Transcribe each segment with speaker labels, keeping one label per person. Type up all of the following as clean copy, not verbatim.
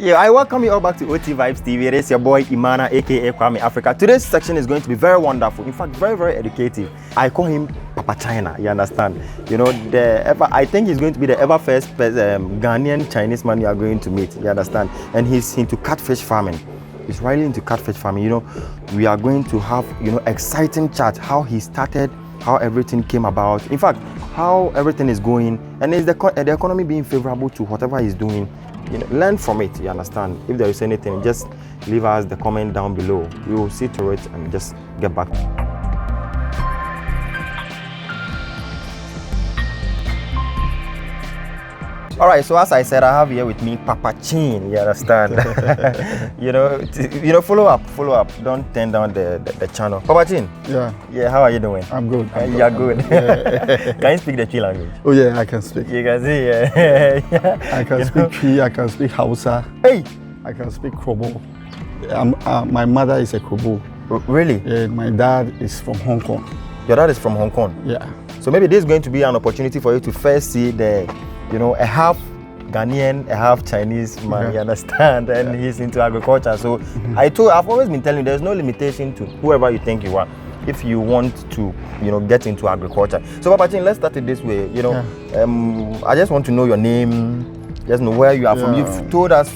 Speaker 1: Yeah, I welcome you all back to OT Vibes TV. It is your boy Imana, aka Kwame Africa. Today's section is going to be very wonderful. In fact, very, very educative. I call him Papa China. You understand? You know, I think he's going to be the ever first Ghanaian Chinese man you are going to meet. You understand? And he's into catfish farming. He's really into catfish farming. You know, we are going to have exciting chat. How he started, how everything came about. In fact, how everything is going, and is the economy being favorable to whatever he's doing. Learn from it, you understand? If there is anything, just leave us the comment down below. We will see to it and just get back. All right, so as I said, I have here with me Papa Chin, you understand? Follow up. Don't turn down the channel. Papa Chin? Yeah, how are you doing?
Speaker 2: I'm good.
Speaker 1: You're good. Yeah. Can you speak the Chi language?
Speaker 2: Oh yeah, I can speak.
Speaker 1: You can see, yeah.
Speaker 2: I can speak Chi, I can speak Hausa.
Speaker 1: Hey!
Speaker 2: I can speak Krobo. My mother is a Krobo.
Speaker 1: Really?
Speaker 2: Yeah, my dad is from Hong Kong.
Speaker 1: Your dad is from Hong Kong?
Speaker 2: Yeah.
Speaker 1: So maybe this is going to be an opportunity for you to first see a half Ghanaian, a half Chinese man, you understand? And he's into agriculture. So I've always been telling you, there's no limitation to whoever you think you are if you want to, get into agriculture. So Papa Chin, let's start it this way. I just want to know your name, just know where you are from. You've told us,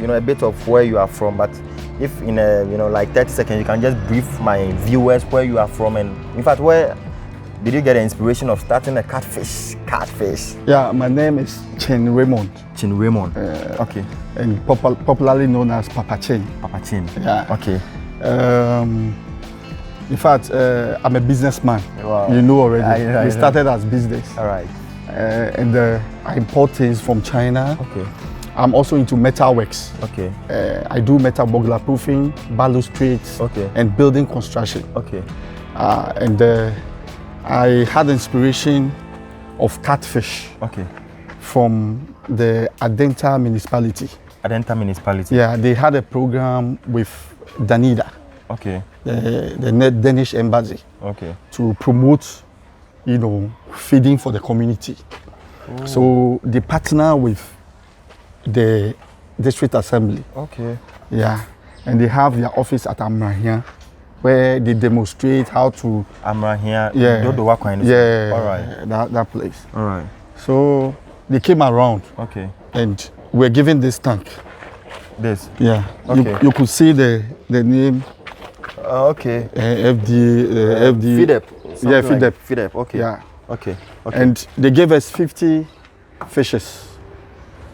Speaker 1: a bit of where you are from, but if in like 30 seconds, you can just brief my viewers where you are from, and in fact, where did you get the inspiration of starting a catfish?
Speaker 2: Yeah, my name is Raymond.
Speaker 1: Raymond. Okay.
Speaker 2: And popularly known as Papa Chin.
Speaker 1: Papa Chin.
Speaker 2: Yeah.
Speaker 1: Okay.
Speaker 2: In fact, I'm a businessman.
Speaker 1: Wow.
Speaker 2: You know already. We started as business.
Speaker 1: All right.
Speaker 2: And I import things from China.
Speaker 1: Okay.
Speaker 2: I'm also into metalworks.
Speaker 1: Okay.
Speaker 2: I do metal burglar proofing, balustrades, and building construction.
Speaker 1: Okay.
Speaker 2: I had inspiration of catfish from the Adenta municipality.
Speaker 1: Adenta municipality?
Speaker 2: Yeah, they had a program with Danida, the Danish embassy, to promote, feeding for the community. Ooh. So they partner with the district assembly. Okay. Yeah, and they have their office at Amrahia, where they demonstrate how to
Speaker 1: Amrahia.
Speaker 2: Yeah.
Speaker 1: All right.
Speaker 2: That place.
Speaker 1: All right.
Speaker 2: So they came around.
Speaker 1: Okay.
Speaker 2: And we're given this tank.
Speaker 1: This.
Speaker 2: Yeah.
Speaker 1: Okay.
Speaker 2: You could see the name.
Speaker 1: Okay.
Speaker 2: FD.
Speaker 1: FIDEP.
Speaker 2: Yeah, FIDEP.
Speaker 1: Like FIDEP. Okay.
Speaker 2: Yeah.
Speaker 1: Okay.
Speaker 2: And they gave us 50 fishes.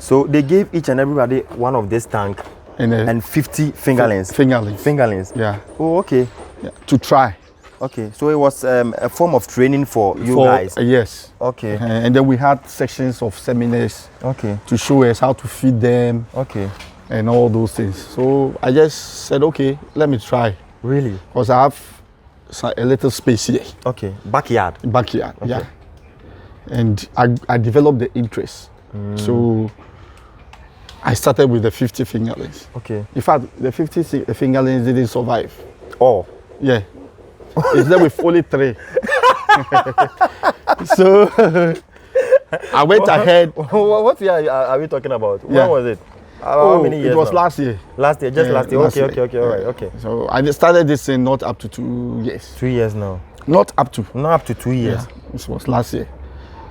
Speaker 1: So they gave each and everybody one of this tank. And 50 fingerlings. Fingerlings.
Speaker 2: Yeah.
Speaker 1: Oh, okay.
Speaker 2: Yeah. To try.
Speaker 1: Okay. So it was a form of training for you guys.
Speaker 2: Yes.
Speaker 1: Okay.
Speaker 2: And then we had sections of seminars.
Speaker 1: Okay.
Speaker 2: To show us how to feed them.
Speaker 1: Okay.
Speaker 2: And all those things. So I just said, okay, let me try.
Speaker 1: Really?
Speaker 2: Because I have a little space here.
Speaker 1: Okay. Backyard.
Speaker 2: Okay. Yeah. And I developed the interest. So I started with the 50 fingerlings. Okay. In fact, the 50 fingerlings didn't survive.
Speaker 1: Oh.
Speaker 2: Yeah. It's there with only 3. So I went ahead.
Speaker 1: What year are we talking about? When was it? How many years?
Speaker 2: It was
Speaker 1: now?
Speaker 2: Last year.
Speaker 1: Last year, last year. Okay, all right, okay.
Speaker 2: So I started this in not up to 2 years.
Speaker 1: 2 years now.
Speaker 2: Not up to 2 years. Yeah. This was last year.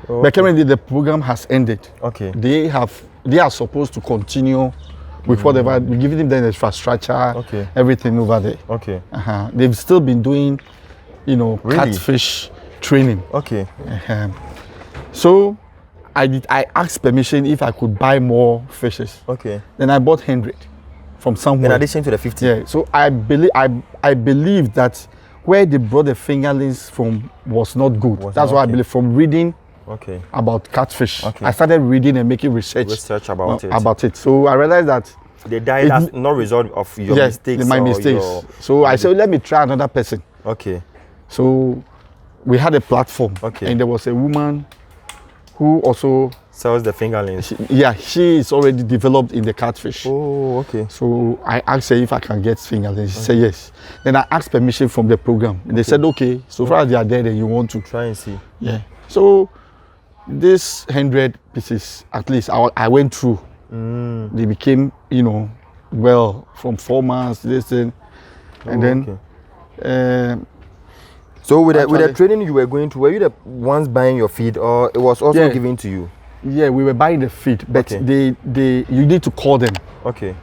Speaker 2: Okay. But currently the program has ended.
Speaker 1: Okay.
Speaker 2: They are supposed to continue with whatever we give them the infrastructure, everything over there.
Speaker 1: Okay.
Speaker 2: They've still been doing, catfish training.
Speaker 1: Okay.
Speaker 2: So I asked permission if I could buy more fishes.
Speaker 1: Okay.
Speaker 2: Then I bought 100 from somewhere.
Speaker 1: In addition to the 50.
Speaker 2: Yeah. So I believe that where they brought the fingerlings from was not good. That's why I believe from reading about catfish. I started reading and making research about it. So I realized that
Speaker 1: the diet has not result of your mistakes.
Speaker 2: My mistakes. So I said, let me try another person.
Speaker 1: Okay.
Speaker 2: So we had a platform. And there was a woman who also
Speaker 1: sells the fingerlings.
Speaker 2: She is already developed in the catfish.
Speaker 1: Oh, okay.
Speaker 2: So I asked her if I can get fingerlings. She said yes. Then I asked permission from the program. And they said, okay, so far as they are there, then you want to
Speaker 1: try and see.
Speaker 2: Yeah. So this 100 pieces, at least I went through. They became you know, well from 4 months, this thing. And then
Speaker 1: so with the training you were going to, were you the ones buying your feed, or it was also given to you?
Speaker 2: Yeah, we were buying the feed, but you need to call them.
Speaker 1: Okay.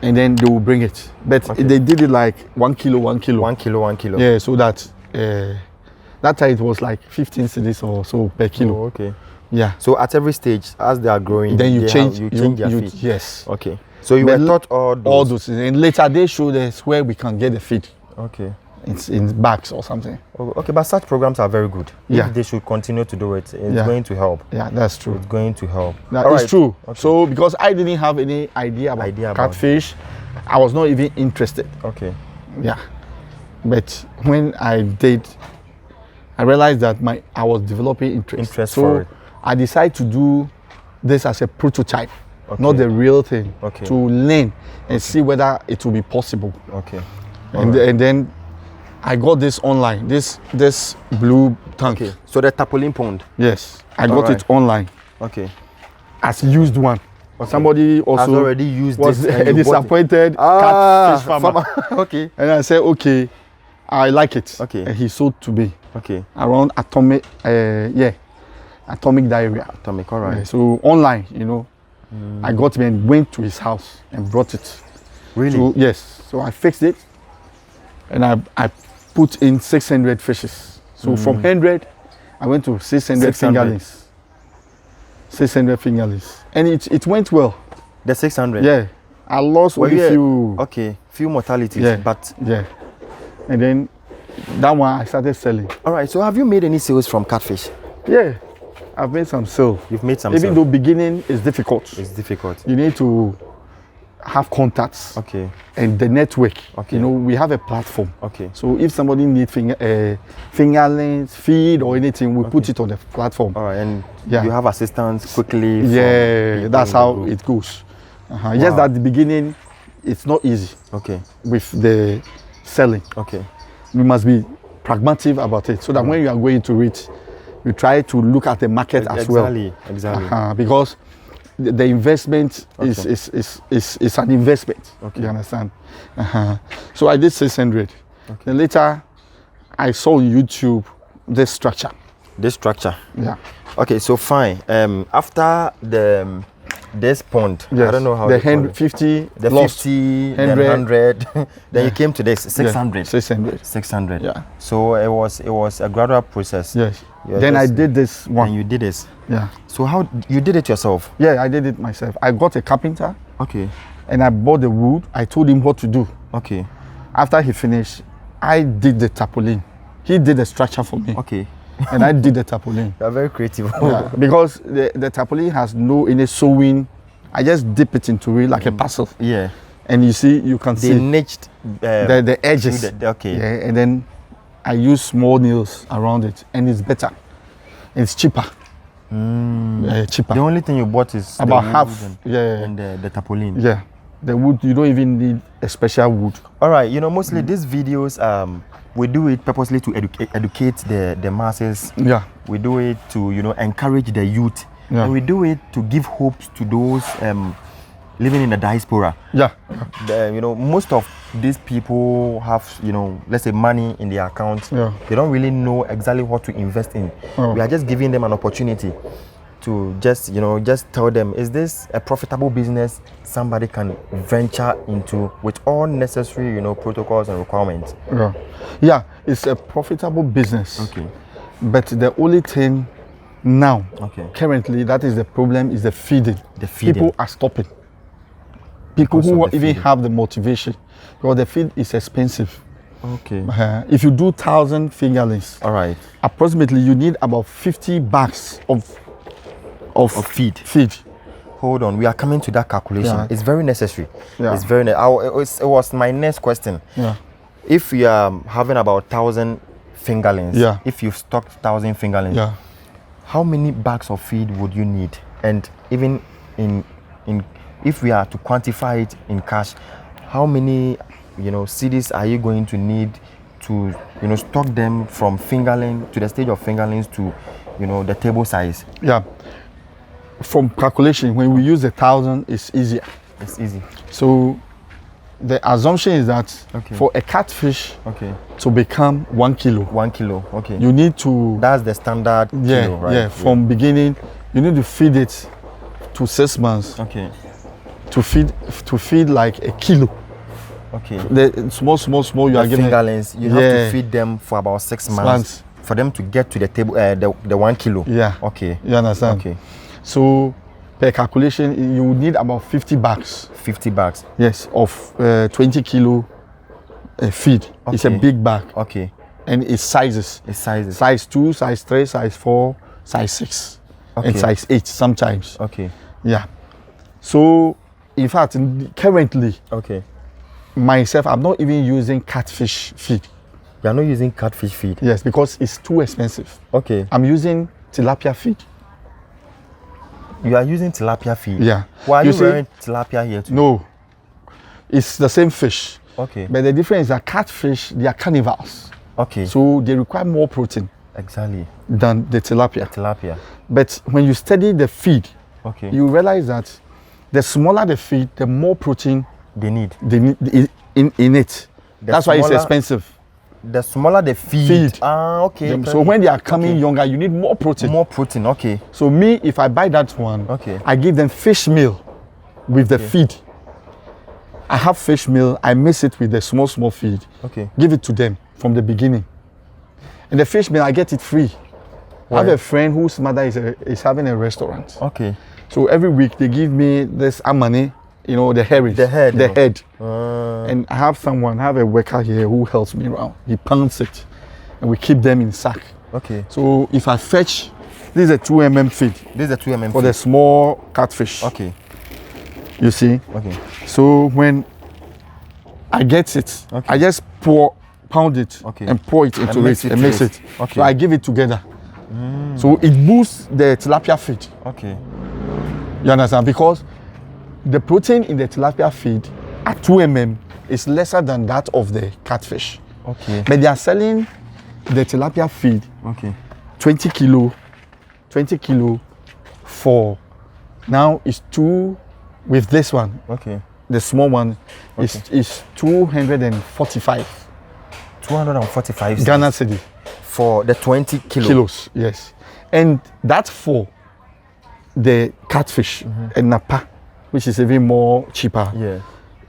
Speaker 2: And then they will bring it. But they did it like 1 kilo, 1 kilo.
Speaker 1: 1 kilo, 1 kilo.
Speaker 2: Yeah, so that that time it was like 15 cedis or so per kilo.
Speaker 1: Oh, okay.
Speaker 2: Yeah.
Speaker 1: So at every stage, as they are growing,
Speaker 2: then you change
Speaker 1: their feed.
Speaker 2: Yes.
Speaker 1: Okay. So you were taught all those.
Speaker 2: And later they showed us where we can get the feed.
Speaker 1: Okay.
Speaker 2: It's in bags or something.
Speaker 1: Okay, but such programs are very good.
Speaker 2: Yeah.
Speaker 1: If they should continue to do it, it's going to help.
Speaker 2: Yeah, that's true.
Speaker 1: It's going to help.
Speaker 2: It's true. Okay. So because I didn't have any idea about catfish, I was not even interested.
Speaker 1: Okay.
Speaker 2: Yeah. But when I did, I realized that I was developing interest. So I decided to do this as a prototype, not the real thing, to learn and see whether it will be possible.
Speaker 1: Okay.
Speaker 2: And then I got this online, this blue tank.
Speaker 1: Okay. So the tarpaulin pond.
Speaker 2: Yes, I got it online.
Speaker 1: Okay.
Speaker 2: As used one. Somebody also
Speaker 1: has already used
Speaker 2: was
Speaker 1: it
Speaker 2: a disappointed catfish farmer.
Speaker 1: Okay.
Speaker 2: And I said, okay, I like it.
Speaker 1: Okay.
Speaker 2: And he sold to me.
Speaker 1: Okay.
Speaker 2: Around atomic diarrhea.
Speaker 1: Atomic, all right.
Speaker 2: Yeah, so online, you know, I got him and went to his house and brought it.
Speaker 1: Really?
Speaker 2: So, yes. So I fixed it, and I put in 600 fishes. So from 100, I went to 600 fingerlings. 600 fingerlings. And it went well.
Speaker 1: The 600?
Speaker 2: Yeah. I lost only few.
Speaker 1: Okay, few mortalities.
Speaker 2: Yeah.
Speaker 1: But
Speaker 2: yeah. And then that one I started selling.
Speaker 1: All right. So have you made any sales from catfish?
Speaker 2: Yeah. I've made some sales.
Speaker 1: You've made some
Speaker 2: Even though beginning is difficult.
Speaker 1: It's difficult.
Speaker 2: You need to have contacts.
Speaker 1: Okay.
Speaker 2: And the network.
Speaker 1: Okay.
Speaker 2: You know, we have a platform.
Speaker 1: Okay.
Speaker 2: So if somebody needs fingerlings, feed or anything, we put it on the platform.
Speaker 1: All right. And you have assistance quickly.
Speaker 2: Yeah, that's how it goes. Wow. Just at the beginning, it's not easy.
Speaker 1: Okay.
Speaker 2: With the selling.
Speaker 1: Okay.
Speaker 2: We must be pragmatic about it, so that when you are going to it, you try to look at the market as well.
Speaker 1: Exactly.
Speaker 2: Because the investment is an investment. Okay. You understand? So I did 600. Okay. Then later, I saw on YouTube this structure.
Speaker 1: This structure.
Speaker 2: Yeah.
Speaker 1: Okay, so fine. After this pond, I don't know how
Speaker 2: the 50,
Speaker 1: the
Speaker 2: lost,
Speaker 1: 50, 100, then you came to this 600.
Speaker 2: Yeah, 600.
Speaker 1: 600.
Speaker 2: Yeah.
Speaker 1: So it was a gradual process.
Speaker 2: Yes. Then I did this one.
Speaker 1: And you did this.
Speaker 2: Yeah.
Speaker 1: So how you did it yourself?
Speaker 2: Yeah, I did it myself. I got a carpenter.
Speaker 1: Okay.
Speaker 2: And I bought the wood. I told him what to do.
Speaker 1: Okay.
Speaker 2: After he finished, I did the tarpaulin. He did the structure for me.
Speaker 1: Okay.
Speaker 2: And I did the tarpaulin.
Speaker 1: You're very creative.
Speaker 2: Yeah, because the tarpaulin has no any sewing. I just dip it into it like a parcel.
Speaker 1: Yeah.
Speaker 2: And you see, you can see
Speaker 1: niched
Speaker 2: the edges.
Speaker 1: Okay.
Speaker 2: Yeah, and then I use small nails around it, and it's better. It's cheaper. Cheaper.
Speaker 1: The only thing you bought is
Speaker 2: about half.
Speaker 1: And the tarpaulin.
Speaker 2: Yeah. The wood, you don't even need a special wood.
Speaker 1: All right. You know, mostly these videos, we do it purposely to educate the masses.
Speaker 2: Yeah.
Speaker 1: We do it to, encourage the youth.
Speaker 2: Yeah.
Speaker 1: And we do it to give hopes to those living in the diaspora.
Speaker 2: Yeah.
Speaker 1: Most of these people have, let's say money in their accounts.
Speaker 2: Yeah.
Speaker 1: They don't really know exactly what to invest in. We are just giving them an opportunity to just tell them, is this a profitable business somebody can venture into with all necessary, protocols and requirements?
Speaker 2: Yeah. Yeah, it's a profitable business.
Speaker 1: Okay.
Speaker 2: But the only thing now, currently, that is the problem, is the feeding.
Speaker 1: The feeding.
Speaker 2: People are stopping. People who even have the motivation, because the feed is expensive.
Speaker 1: Okay.
Speaker 2: If you do 1,000 fingerlings,
Speaker 1: all right,
Speaker 2: approximately you need about 50 bags of feed.
Speaker 1: Hold on, we are coming to that calculation.
Speaker 2: Yeah.
Speaker 1: It's very necessary.
Speaker 2: Yeah.
Speaker 1: It's very. It was my next question.
Speaker 2: Yeah.
Speaker 1: If you are having about 1,000 fingerlings,
Speaker 2: yeah,
Speaker 1: if you've stocked 1,000 fingerlings,
Speaker 2: yeah,
Speaker 1: how many bags of feed would you need? And even in if we are to quantify it in cash, how many cedis are you going to need to stock them from fingerling to the stage of fingerlings to the table size?
Speaker 2: Yeah. From calculation, when we use 1,000, it's easier.
Speaker 1: It's easy.
Speaker 2: So the assumption is that for a catfish to become 1 kilo,
Speaker 1: 1 kilo,
Speaker 2: you need to.
Speaker 1: That's the standard kilo, right?
Speaker 2: Yeah, from beginning, you need to feed it to 6 months. To feed like a kilo. The small. You are giving
Speaker 1: fingerlings. You have to feed them for about 6 months for them to get to the table. The 1 kilo.
Speaker 2: Yeah.
Speaker 1: You
Speaker 2: understand? So per calculation, you would need about 50 bags.
Speaker 1: 50 bags.
Speaker 2: Yes, of 20 kilo feed. It's a big bag. And it's sizes. Size 2, size 3, size 4, size 6, and size 8 sometimes. Yeah. So in fact, currently, myself, I'm not even using catfish feed.
Speaker 1: You are not using catfish feed?
Speaker 2: Yes, because it's too expensive. I'm using tilapia feed.
Speaker 1: You are using tilapia feed?
Speaker 2: Yeah.
Speaker 1: Why are you wearing tilapia here too?
Speaker 2: No. It's the same fish. But the difference is that catfish, they are carnivores. So they require more protein.
Speaker 1: Exactly.
Speaker 2: Than the tilapia.
Speaker 1: Tilapia.
Speaker 2: But when you study the feed, you realize that the smaller the feed, the more protein
Speaker 1: they need
Speaker 2: in it. That's why it's expensive.
Speaker 1: The smaller the feed.
Speaker 2: So when they are coming younger, you need more protein.
Speaker 1: More protein,
Speaker 2: So me, if I buy that one, I give them fish meal with the feed. I have fish meal, I mix it with the small feed. Give it to them from the beginning. And the fish meal, I get it free. I have a friend whose mother is having a restaurant. So every week they give me this amane, you know, the head. And I have a worker here who helps me around. He pounds it and we keep them in sack. So if I fetch, this is a 2 mm feed.
Speaker 1: This is a 2 mm
Speaker 2: for the small catfish. You see? So when I get it, I just pound it and pour it into it and mix it. So I give it together. So it boosts the tilapia feed. You understand? Because the protein in the tilapia feed at 2 mm is lesser than that of the catfish. But they are selling the tilapia feed 20 kilo for now is 2 with this one. The small one is 245.
Speaker 1: 245
Speaker 2: Ghana cedi
Speaker 1: for the 20
Speaker 2: kilos. Yes. And that's for the catfish and napa, which is even more cheaper.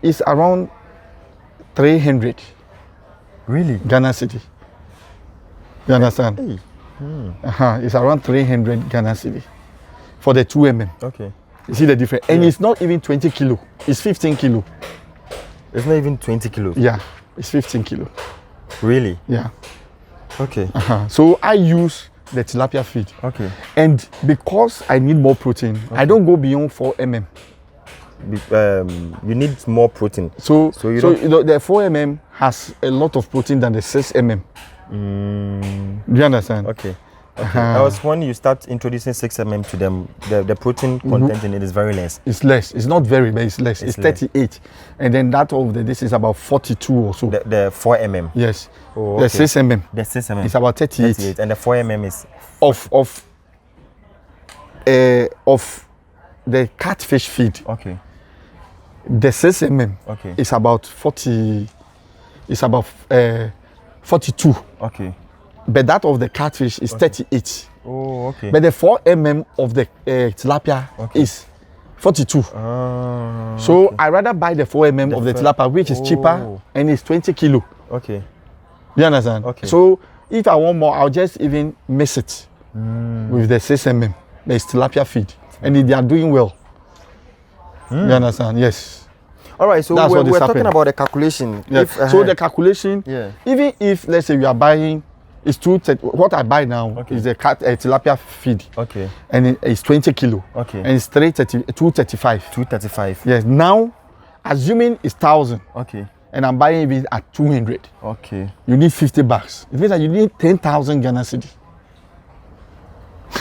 Speaker 2: It's around 300.
Speaker 1: Really?
Speaker 2: Ghana cedi. You understand? It's around 300 Ghana cedi for the 2 mm. You see the difference? And it's not even 20 kilo. It's 15 kilo.
Speaker 1: It's not even 20 kilos?
Speaker 2: Yeah, it's 15 kilo.
Speaker 1: Really?
Speaker 2: Yeah. So I use the tilapia feed. And because I need more protein, I don't go beyond 4 mm.
Speaker 1: You need more protein.
Speaker 2: So you know, the 4 mm has a lot of protein than the 6 mm. Do you understand? That was when you start introducing 6 mm to them, the protein content in it is very less. It's less. It's not very, but it's less. It's 38. And then that of this is about 42 or so.
Speaker 1: The 4 mm?
Speaker 2: Yes. The 6 mm.
Speaker 1: The 6 mm.
Speaker 2: It's about 38.
Speaker 1: And the 4 mm is?
Speaker 2: Of the catfish feed. The 6 mm is about 40. It's about 42. But that of the catfish is 38. But the 4 mm of the tilapia is 42. So I rather buy the 4 mm of the tilapia, which is cheaper and it's 20 kilo. You understand? So if I want more, I'll just even mix it with the 6 mm. It's tilapia feed, and they are doing well. You understand? Yes.
Speaker 1: All right. So we're talking about the calculation.
Speaker 2: So the calculation, even if let's say you are buying. It's what I buy now is a tilapia feed. And it's 20 kilo. And it's 235.
Speaker 1: 235.
Speaker 2: Yes. Now, assuming it's 1,000. And I'm buying it at 200. You need 50 bags. It means that you need 10,000 Ghana cedi.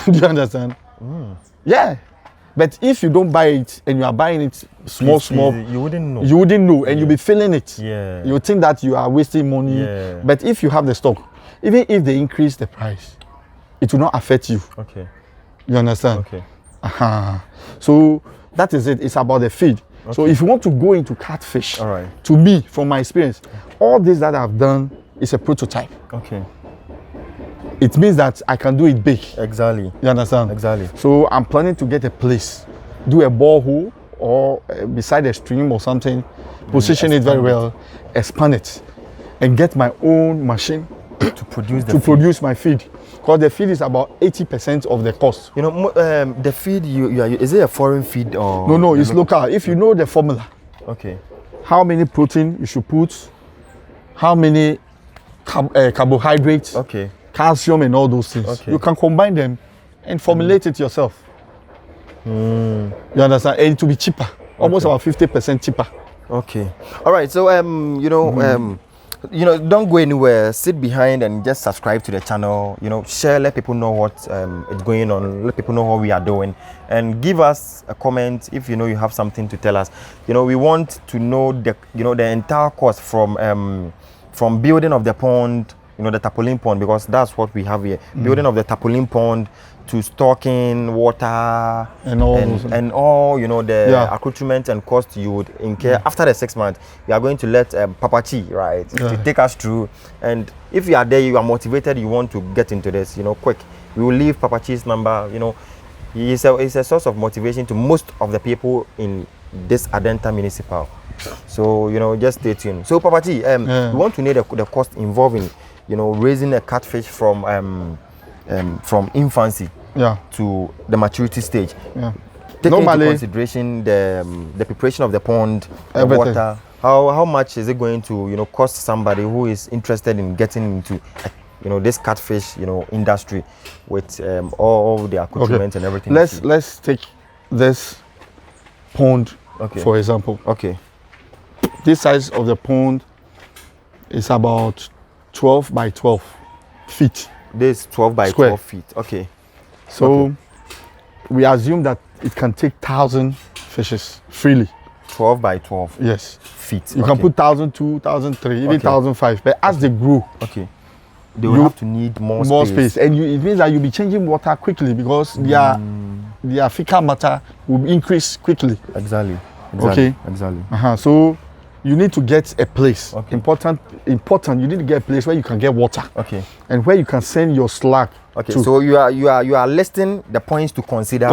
Speaker 2: Do you understand? Yeah. But if you don't buy it and you are buying it small,
Speaker 1: you wouldn't know.
Speaker 2: You wouldn't know, and you'll be feeling it. You think that you are wasting money. But if you have the stock, even if they increase the price, it will not affect you. You understand? So that is it. It's about the feed. Okay. So if you want to go into catfish,
Speaker 1: all right,
Speaker 2: to me, from my experience, all this that I've done is a prototype.
Speaker 1: Okay.
Speaker 2: It means that I can do it big.
Speaker 1: Exactly.
Speaker 2: You understand?
Speaker 1: Exactly.
Speaker 2: So I'm planning to get a place, do a borehole or beside a stream or something, position it very well, expand it, and get my own machine
Speaker 1: to produce
Speaker 2: produce my feed. Because the feed is about 80% of the cost.
Speaker 1: You know, the feed you are, is it a foreign feed or?
Speaker 2: No, it's local. If you know the formula.
Speaker 1: Okay.
Speaker 2: How many protein you should put, how many carbohydrates,
Speaker 1: okay,
Speaker 2: calcium and all those things. Okay. You can combine them and formulate it yourself. You understand? And it will be cheaper. Almost about 50% cheaper. Okay.
Speaker 1: All right. So you know, don't go anywhere. Sit behind and just subscribe to the channel. You know, share, let people know what is going on. Let people know what we are doing, and give us a comment if you know you have something to tell us. You know, we want to know the entire cost from building of the pond. You know, the tarpaulin pond, because that's what we have here. Building of the tarpaulin pond, to stocking water and all you know, the accoutrement and cost you would incur after the 6 months. We are going to let Papa Chi, right, to take us through. And if you are there, you are motivated, you want to get into this, you know, quick, we will leave Papa Chi's number. You know, he is a source of motivation to most of the people in this Adenta municipal. So you know, just stay tuned. So Papa Chi, we want to know the cost involving, you know, raising a catfish from infancy to the maturity stage. Taking into consideration the preparation of the pond, the water. How much is it going to, you know, cost somebody who is interested in getting into, you know, this catfish, you know, industry with all the accoutrements and everything?
Speaker 2: Let's take this pond for example. Okay. This size of the pond is about 12 by 12 feet.
Speaker 1: This 12 by
Speaker 2: square.
Speaker 1: 12 feet. Okay.
Speaker 2: So we assume that it can take 1,000 fishes freely.
Speaker 1: 12 by 12.
Speaker 2: Yes.
Speaker 1: Feet.
Speaker 2: You can put 1,000, 2,000, 1,003, even 1,005. But as they grow,
Speaker 1: they will have to need more space.
Speaker 2: And it means that you'll be changing water quickly, because their fecal matter will increase quickly.
Speaker 1: Exactly.
Speaker 2: Okay.
Speaker 1: Exactly.
Speaker 2: So you need to get a place. Important. You need to get a place where you can get water. Okay. And where you can send your slack. Okay.
Speaker 1: So you are listing the points to consider.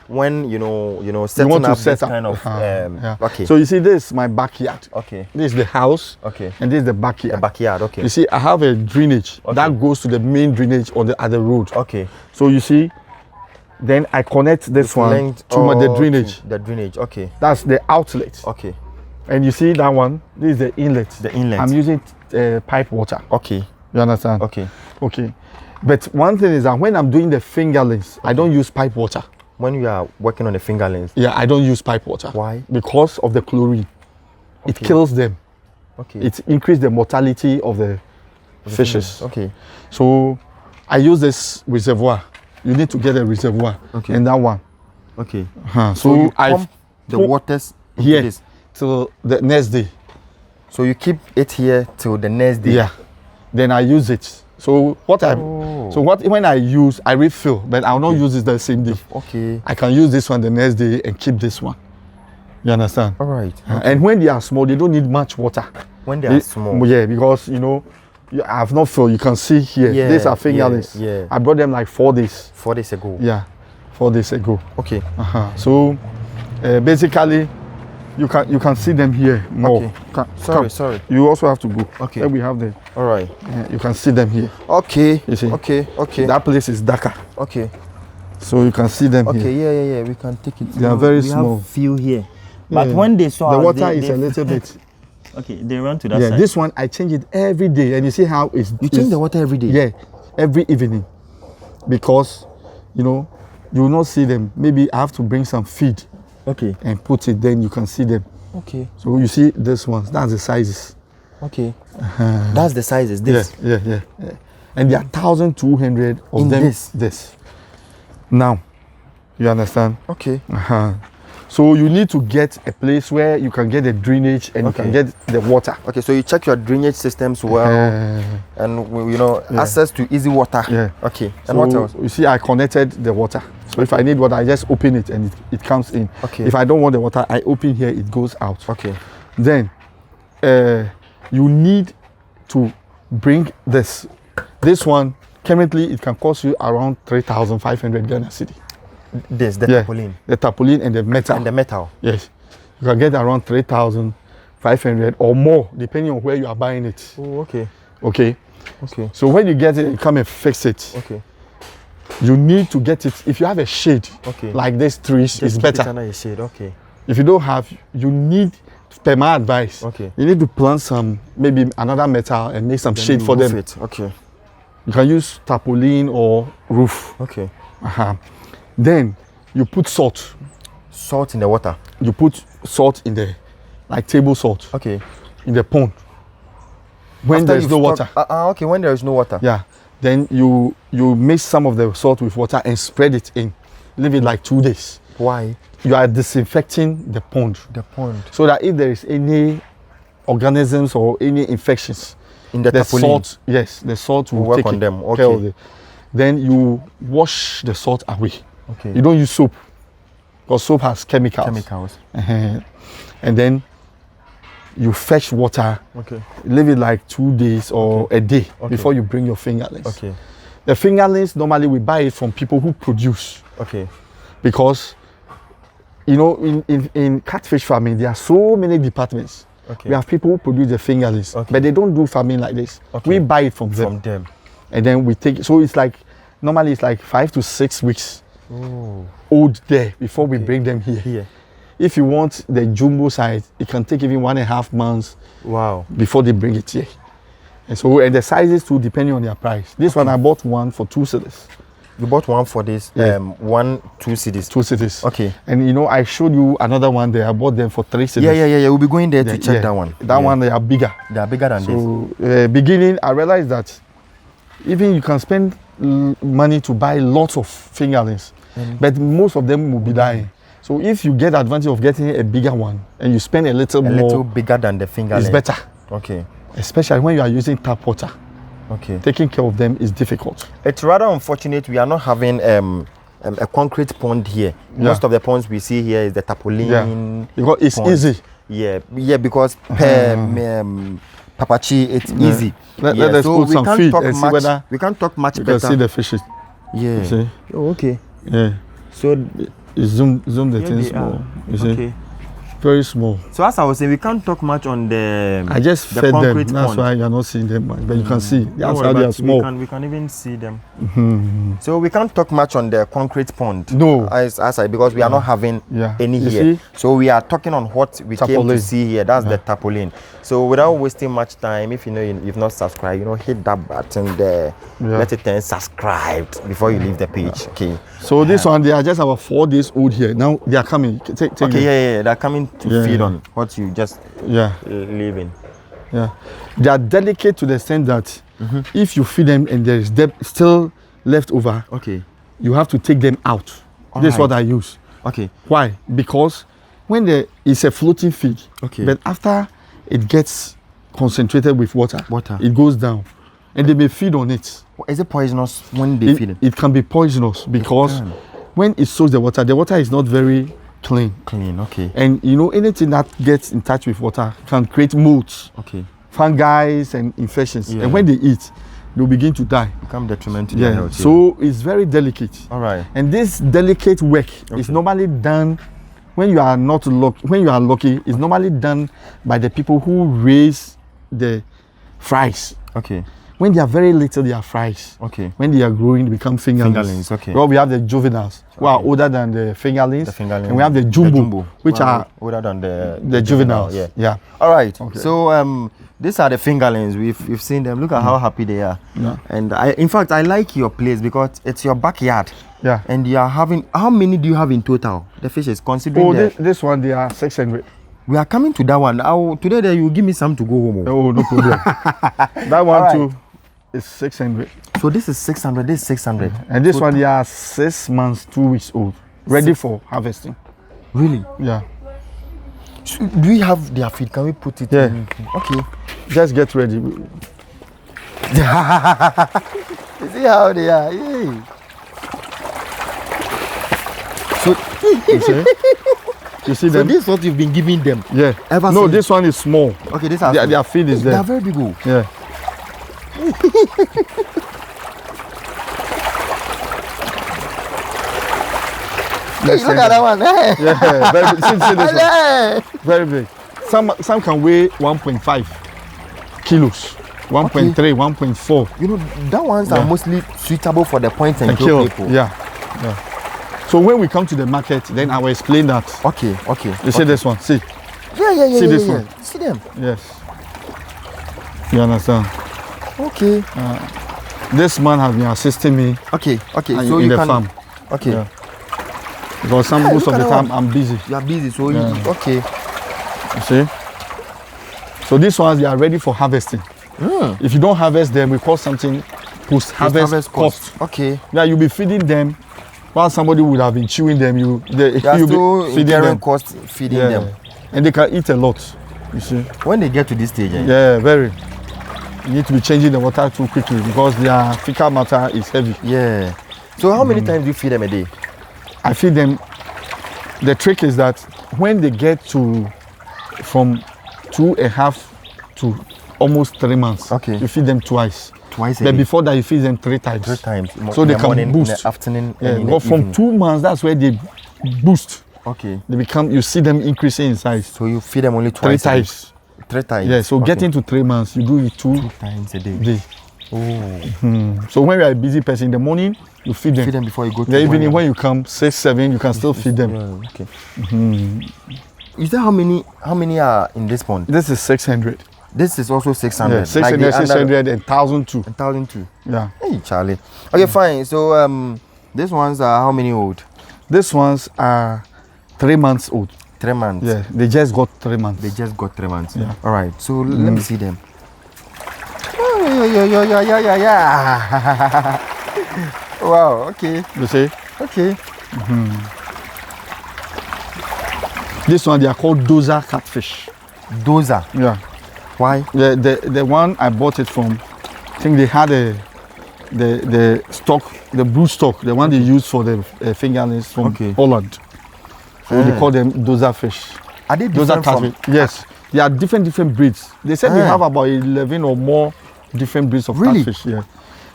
Speaker 1: When you setting up this kind of. Okay.
Speaker 2: So you see, this is my backyard. Okay. This is the house. Okay. And this is the backyard.
Speaker 1: The backyard. Okay.
Speaker 2: You see, I have a drainage that goes to the main drainage on the other road. Okay. So you see, then I connect this one to the drainage.
Speaker 1: The drainage. Okay.
Speaker 2: That's the outlet. Okay. And you see that one, this is the inlet. The inlet. I'm using pipe water. Okay. You understand? Okay. Okay. But one thing is that when I'm doing the fingerlings, I don't use pipe water.
Speaker 1: When you are working on the fingerlings?
Speaker 2: Yeah, I don't use pipe water.
Speaker 1: Why?
Speaker 2: Because of the chlorine. Okay. It kills them. Okay. It increases the mortality of the fishes. Okay. So I use this reservoir. You need to get a reservoir. Okay. And that one. Okay. So
Speaker 1: you pump the waters into this
Speaker 2: till the next day.
Speaker 1: So you keep it here till the next day?
Speaker 2: Yeah. Then I use it. So when I use, I refill, but I will not use it the same day. Okay. I can use this one the next day and keep this one. You understand? All right. And when they are small, they don't need much water.
Speaker 1: When they are small?
Speaker 2: Yeah, because you know, I have not filled. You can see here. Yeah, these are fingerlings. Yeah. I brought them like 4 days.
Speaker 1: 4 days ago?
Speaker 2: Yeah, 4 days ago.
Speaker 1: Okay.
Speaker 2: So basically, you can see them here more.
Speaker 1: Okay. Sorry.
Speaker 2: You also have to go.
Speaker 1: Okay.
Speaker 2: Then we have them.
Speaker 1: All right.
Speaker 2: You can see them here.
Speaker 1: Okay.
Speaker 2: You see?
Speaker 1: Okay.
Speaker 2: That place is darker.
Speaker 1: Okay.
Speaker 2: So you can see them here.
Speaker 1: Okay. Yeah. We can take it.
Speaker 2: They are very small.
Speaker 1: We have few here. But when they saw
Speaker 2: the water is a little bit.
Speaker 1: Okay. They run to that side.
Speaker 2: Yeah. This one I change it every day, and you see how it's.
Speaker 1: You change the water every day.
Speaker 2: Yeah, every evening, because you know you will not see them. Maybe I have to bring some feed. Okay. And put it, then you can see them. Okay. So you see this ones, that's the sizes. Okay.
Speaker 1: That's the sizes, this?
Speaker 2: Yeah. And there are 1,200 of
Speaker 1: in
Speaker 2: them.
Speaker 1: This.
Speaker 2: Now, you understand?
Speaker 1: Okay.
Speaker 2: So you need to get a place where you can get the drainage and you can get the water.
Speaker 1: Okay, so you check your drainage systems well, and you know access to easy water.
Speaker 2: Yeah.
Speaker 1: Okay.
Speaker 2: So
Speaker 1: and what else?
Speaker 2: You see, I connected the water. So if I need water, I just open it and it comes in.
Speaker 1: Okay.
Speaker 2: If I don't want the water, I open here, it goes out.
Speaker 1: Okay.
Speaker 2: Then you need to bring this. This one currently it can cost you around 3,500 Ghana cedi.
Speaker 1: This, the tarpaulin.
Speaker 2: The tarpaulin and the metal.
Speaker 1: And the metal.
Speaker 2: Yes. You can get around 3,500 or more, depending on where you are buying it.
Speaker 1: Oh, okay.
Speaker 2: Okay.
Speaker 1: Okay.
Speaker 2: So when you get it, you come and fix it.
Speaker 1: Okay.
Speaker 2: You need to get it. If you have a shade, like this trees, it's better.
Speaker 1: Under a shade. Okay.
Speaker 2: If you don't have, you need, per my advice, you need to plant some, maybe another metal and make some shade for them.
Speaker 1: Okay.
Speaker 2: You can use tarpaulin or roof.
Speaker 1: Okay.
Speaker 2: Then you put salt.
Speaker 1: Salt in the water.
Speaker 2: You put salt in the, like table salt.
Speaker 1: Okay.
Speaker 2: In the pond. When there is no water.
Speaker 1: Okay. When there is no water.
Speaker 2: Yeah. Then you mix some of the salt with water and spread it in. Leave it like 2 days.
Speaker 1: Why?
Speaker 2: You are disinfecting the pond.
Speaker 1: The pond.
Speaker 2: So that if there is any organisms or any infections
Speaker 1: in the
Speaker 2: salt, yes, the salt will
Speaker 1: work
Speaker 2: take
Speaker 1: on them.
Speaker 2: care of it. Then you wash the salt away.
Speaker 1: Okay.
Speaker 2: You don't use soap because soap has chemicals. And then you fetch water. Okay. Leave it like 2 days or a day before you bring your fingerlings. Okay. The fingerlings normally we buy it from people who produce. Okay. Because you know in catfish farming there are so many departments. Okay. We have people who produce the fingerlings, but they don't do farming like this. Okay. We buy it from them. And then we take it. So it's like normally it's like 5 to 6 weeks old there before we bring them here. If you want the jumbo size, it can take even 1.5 months. Wow. Before they bring it here. And so and the sizes too depending on their price. This one I bought one for 2 cedis. You bought one for this 2 cedis. 2 cedis. Okay. And you know I showed you another one there. I bought them for 3 cedis. Yeah. We'll be going there to check that one. That one they are bigger. They are bigger than this. So beginning I realized that even you can spend money to buy lots of fingerlings, but most of them will be dying. So if you get advantage of getting a bigger one and you spend a little bigger than the fingerling, it's better. Okay. Especially when you are using tap water. Okay. Taking care of them is difficult. It's rather unfortunate we are not having a concrete pond here. Most of the ponds we see here is the tarpaulin. Yeah. Because it's easy. Yeah, because Papachi, it's easy. Let us put some feed and see whether we can't talk much better. You can see the fishes. Yeah. You see? Oh, okay. Yeah. So zoom the thing small. You see? Okay. Very small. So as I was saying, we can't talk much on the I just fed them. That's why you're not seeing them much. But you can see. That's how they are small. We can even see them. So we can't talk much on the concrete pond. No. Because we are not having any here. See? So we are talking on what we came to see here. That's the tarpaulin. So without wasting much time, if you know you've not subscribed, hit that button there. Let it turn subscribed before you leave the page. Okay. So this one, they are just about 4 days old here. Now they are coming. Take okay, they're coming to feed on what you just leave in. Yeah. They are delicate to the extent that if you feed them and there is still left over, you have to take them out. This is what I use. Okay. Why? Because when it's a floating feed, but after it gets concentrated with water, it goes down. And they may feed on it. Is it poisonous when they feed it? It can be poisonous because when it soaks the water is not very clean. Okay. And anything that gets in touch with water can create molds, fungi and infections. And when they eat, they'll begin to die. Become detrimental to their health. So it's very delicate. All right. And this delicate work is normally done when you are not lucky. When you are lucky, it's normally done by the people who raise the fries. Okay. When they are very little, they are fries. Okay. When they are growing, they become fingerlings. Okay. Well, we have the juveniles, who are older than the fingerlings. And we have the jumbo, which are older than the juveniles. Yeah. All right. Okay. So these are the fingerlings. We've seen them. Look at how happy they are. Yeah. And in fact, I like your place because it's your backyard. Yeah. And you are having, how many do you have in total? The fishes, considering this one, they are 600. We are coming to that one. Today, you give me some to go home. Oh, no problem. That one too. It's 600. So this is 600, this is 600. And this one, they are 6 months, 2 weeks old, ready for harvesting.
Speaker 1: Really?
Speaker 2: Yeah.
Speaker 1: So, do we have their feed? Can we put it in? Okay.
Speaker 2: Just get ready.
Speaker 1: You see how they are? Yay. So,
Speaker 2: you see
Speaker 1: so
Speaker 2: them?
Speaker 1: this is what you've been giving them?
Speaker 2: Yeah.
Speaker 1: Ever
Speaker 2: no,
Speaker 1: since?
Speaker 2: this one is small.
Speaker 1: Okay, this
Speaker 2: their feed is there.
Speaker 1: They are very big. Oh.
Speaker 2: Yeah.
Speaker 1: Hey, look at that one. Hey.
Speaker 2: Yeah, very big. See this one? Very big. Some can weigh 1.5 kilos, 1.3, 1.4.
Speaker 1: You know, that ones are mostly suitable for the point and kill people.
Speaker 2: Yeah. So when we come to the market, then I will explain that.
Speaker 1: Okay.
Speaker 2: You see this one? See?
Speaker 1: Yeah.
Speaker 2: See this one?
Speaker 1: See them?
Speaker 2: Yes. You understand?
Speaker 1: Okay.
Speaker 2: This man has been assisting me.
Speaker 1: Okay.
Speaker 2: So in the farm.
Speaker 1: Okay.
Speaker 2: Yeah. Because most of the time I'm busy.
Speaker 1: You are busy, so okay.
Speaker 2: You see? So these ones, they are ready for harvesting. If you don't harvest them, we call something post-harvest cost.
Speaker 1: Okay.
Speaker 2: Yeah, you'll be feeding them while somebody would have been chewing them. You'll be
Speaker 1: feeding them. Cost feeding them.
Speaker 2: And they can eat a lot, you see.
Speaker 1: When they get to this stage,
Speaker 2: yeah, very. You need to be changing the water too quickly because their fecal matter is heavy.
Speaker 1: Yeah. So how many times do you feed them a day?
Speaker 2: I feed them. The trick is that when they get to from 2.5 to almost 3 months, you feed them twice.
Speaker 1: Twice a
Speaker 2: day.
Speaker 1: But
Speaker 2: before that, you feed them 3 times.
Speaker 1: 3 times.
Speaker 2: So they can
Speaker 1: morning,
Speaker 2: boost.
Speaker 1: In the afternoon,
Speaker 2: but from 2 months, that's where they boost.
Speaker 1: Okay.
Speaker 2: They become. You see them increasing in size.
Speaker 1: So you feed them only twice.
Speaker 2: 3 times.
Speaker 1: 3 times.
Speaker 2: Yeah. So getting to 3 months, you do it 2
Speaker 1: times a day. Oh.
Speaker 2: So when you are a busy person in the morning, you feed them.
Speaker 1: Feed them before you go to
Speaker 2: the evening. When you come 6, 7, you can still feed them.
Speaker 1: Yeah, okay. Is there how many are in this pond?
Speaker 2: This is 600.
Speaker 1: This is also 600.
Speaker 2: Yeah, 600, 600 and 1,002.
Speaker 1: 1,002.
Speaker 2: Yeah.
Speaker 1: Hey, Charlie. Okay, fine. So these ones are how many old?
Speaker 2: These ones are 3 months old.
Speaker 1: 3 months.
Speaker 2: Yeah, they just got 3 months.
Speaker 1: They just got 3 months.
Speaker 2: Yeah.
Speaker 1: All right. So let me see them. Oh, yeah. Wow. Okay.
Speaker 2: You see?
Speaker 1: Okay.
Speaker 2: This one they are called doza catfish.
Speaker 1: Doza.
Speaker 2: Yeah.
Speaker 1: Why?
Speaker 2: The one I bought it from, I think they had the stock, the blue stock, the one they use for the fingerlings from Holland. So they call them doza fish.
Speaker 1: Are they different from?
Speaker 2: Yes. They are different breeds. They said they have about 11 or more different breeds of catfish. Yeah.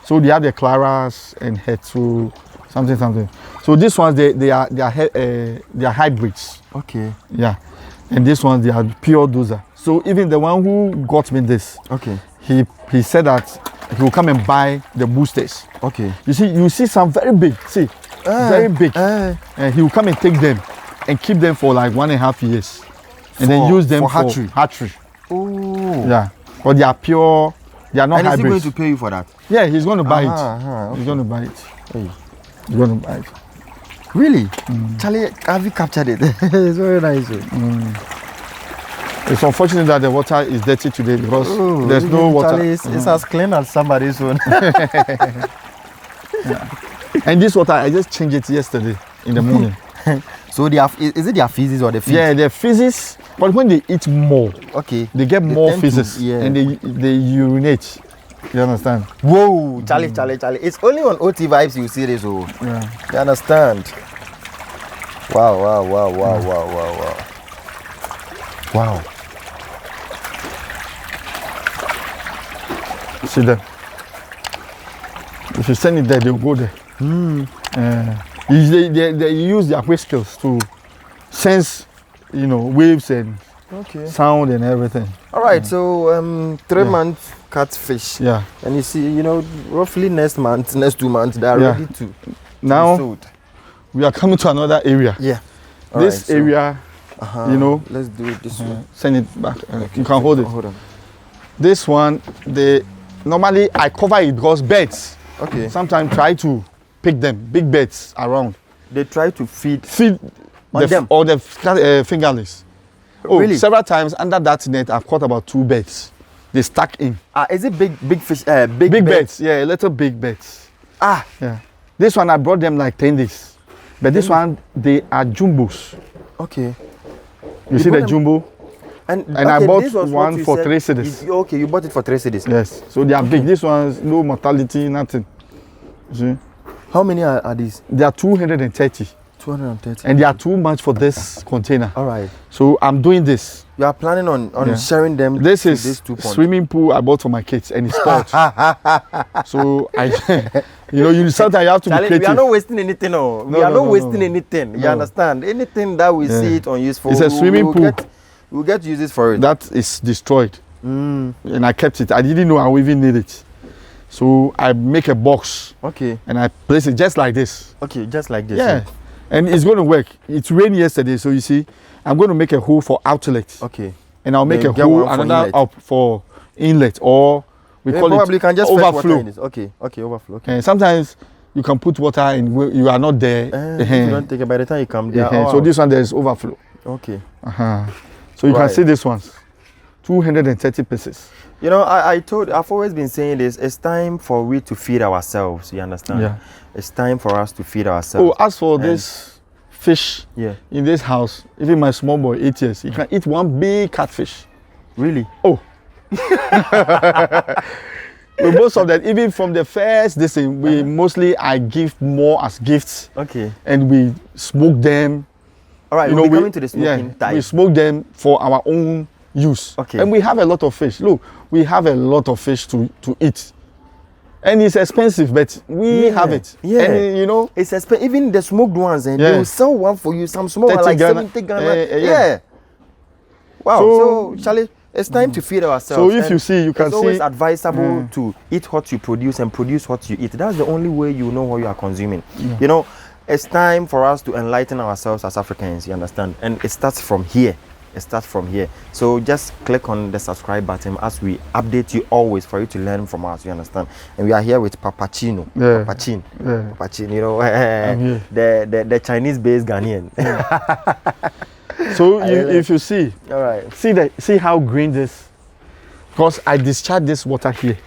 Speaker 2: So they have the claras and hetsu, something. So these ones they are hybrids.
Speaker 1: Okay.
Speaker 2: Yeah. And these ones they are pure doza. So even the one who got me this, he said that he will come and buy the boosters. Okay. You see some very big. See, very big. And he will come and take them and keep them for like 1.5 years, and then use them for hatchery. Oh. Yeah. But they are pure. They are not hybrids.
Speaker 1: And is he going to pay you for that?
Speaker 2: Yeah, he's going to buy it. He's going to buy it. Hey. He's going to buy it.
Speaker 1: Really? Charlie, have you captured it? It's very nice.
Speaker 2: It's unfortunate that the water is dirty today because there's no water.
Speaker 1: Charlie, it's as clean as somebody's own.
Speaker 2: And this water, I just changed it yesterday in the morning.
Speaker 1: So is it their feces or the feet?
Speaker 2: Yeah, their feces. But when they eat more, they get more feces and they urinate. You understand?
Speaker 1: Whoa, Charlie. It's only on OT Vibes you see this. Oh. Yeah. You understand? Wow. Wow.
Speaker 2: See them. If you send it there, they'll go there. They use their whiskers to sense, waves and sound and everything.
Speaker 1: All right, so 3 months catfish.
Speaker 2: Yeah.
Speaker 1: And you see, roughly next 2 months, they are ready to
Speaker 2: now
Speaker 1: be sold.
Speaker 2: We are coming to another area.
Speaker 1: Yeah.
Speaker 2: This area,
Speaker 1: let's do it this way.
Speaker 2: Send it back. You can hold it.
Speaker 1: Hold on.
Speaker 2: This one, normally I cover it because birds sometimes try to pick them, big birds around.
Speaker 1: They try to feed
Speaker 2: them or the fingerlings. Oh, really? Several times under that net, I've caught about 2 birds. They stuck in.
Speaker 1: Is it big fish?
Speaker 2: Big birds. Yeah, little big birds. Yeah. This one I brought them like 10 days, but this one they are jumbos.
Speaker 1: Okay.
Speaker 2: You see the jumbo?
Speaker 1: And
Speaker 2: I bought one for 3 cedis.
Speaker 1: Okay, you bought it for 3 cedis.
Speaker 2: Yes. So they are big. This one's low mortality, nothing. You see?
Speaker 1: How many are these?
Speaker 2: They are 230.
Speaker 1: 230.
Speaker 2: And they are too much for this container.
Speaker 1: All right.
Speaker 2: So I'm doing this.
Speaker 1: You are planning on sharing them.
Speaker 2: This is this swimming pool I bought for my kids, and it's spoiled. So you sometimes you have to be creative.
Speaker 1: We are not wasting anything. No. We are not wasting anything. You understand? Anything that we see it unuseful.
Speaker 2: It's a swimming pool.
Speaker 1: We'll get uses for it.
Speaker 2: That is destroyed. And I kept it. I didn't know I would even need it. So I make a box.
Speaker 1: Okay.
Speaker 2: And I place it just like this.
Speaker 1: Okay, just like this.
Speaker 2: Yeah. And it's going to work. It rained yesterday, so you see, I'm going to make a hole for outlet.
Speaker 1: Okay.
Speaker 2: And I'll make a hole, another up for inlet, or we call
Speaker 1: probably
Speaker 2: it
Speaker 1: can just
Speaker 2: overflow.
Speaker 1: Okay, overflow. Okay.
Speaker 2: And sometimes you can put water and you are not there.
Speaker 1: You don't take it by the time you come there.
Speaker 2: So this one, there is overflow.
Speaker 1: Okay.
Speaker 2: So you can see this one's 230 pieces.
Speaker 1: You know, I've always been saying this. It's time for we to feed ourselves. You understand?
Speaker 2: Yeah.
Speaker 1: It's time for us to feed ourselves.
Speaker 2: Oh, as for this fish in this house, even my small boy, 8 years, he can eat one big catfish.
Speaker 1: Really?
Speaker 2: Oh. Most of that, even from the first, mostly I give more as gifts.
Speaker 1: Okay.
Speaker 2: And we smoke them.
Speaker 1: All right, we're coming to the smoking type.
Speaker 2: We smoke them for our own use.
Speaker 1: Okay.
Speaker 2: And we have a lot of fish. Look, we have a lot of fish to eat. And it's expensive, but we have it.
Speaker 1: Yeah.
Speaker 2: And
Speaker 1: it's expensive. Even the smoked ones, and they will sell one for you. Some small like Ghana. 70 Ghana. Yeah. Wow. So Charlie, it's time to feed ourselves.
Speaker 2: So if you see, you can see.
Speaker 1: It's always advisable to eat what you produce and produce what you eat. That's the only way you know what you are consuming. Yeah. It's time for us to enlighten ourselves as Africans, you understand? And it starts from here. So just click on the subscribe button as we update you always for you to learn from us, you understand? And we are here with Papacino.
Speaker 2: Yeah.
Speaker 1: Papacino, the Chinese based Ghanaian.
Speaker 2: So if you see,
Speaker 1: all right,
Speaker 2: see how green this, because I discharge this water here.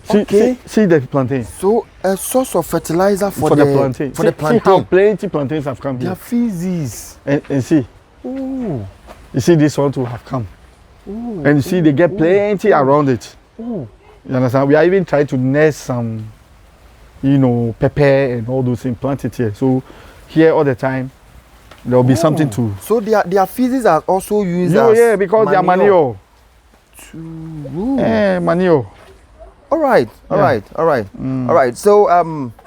Speaker 2: See the plantain.
Speaker 1: So a source of fertilizer for
Speaker 2: the plantain. See how plenty plantains have come here.
Speaker 1: Their feces.
Speaker 2: And see.
Speaker 1: Ooh.
Speaker 2: You see this one to have come. Ooh. And you see they get plenty around it. Ooh. You understand? We are even trying to nest some, pepper and all those things, plant it here. So here all the time, there will be something to.
Speaker 1: So their feces are also used as
Speaker 2: because they are manure. Manure.
Speaker 1: All right. So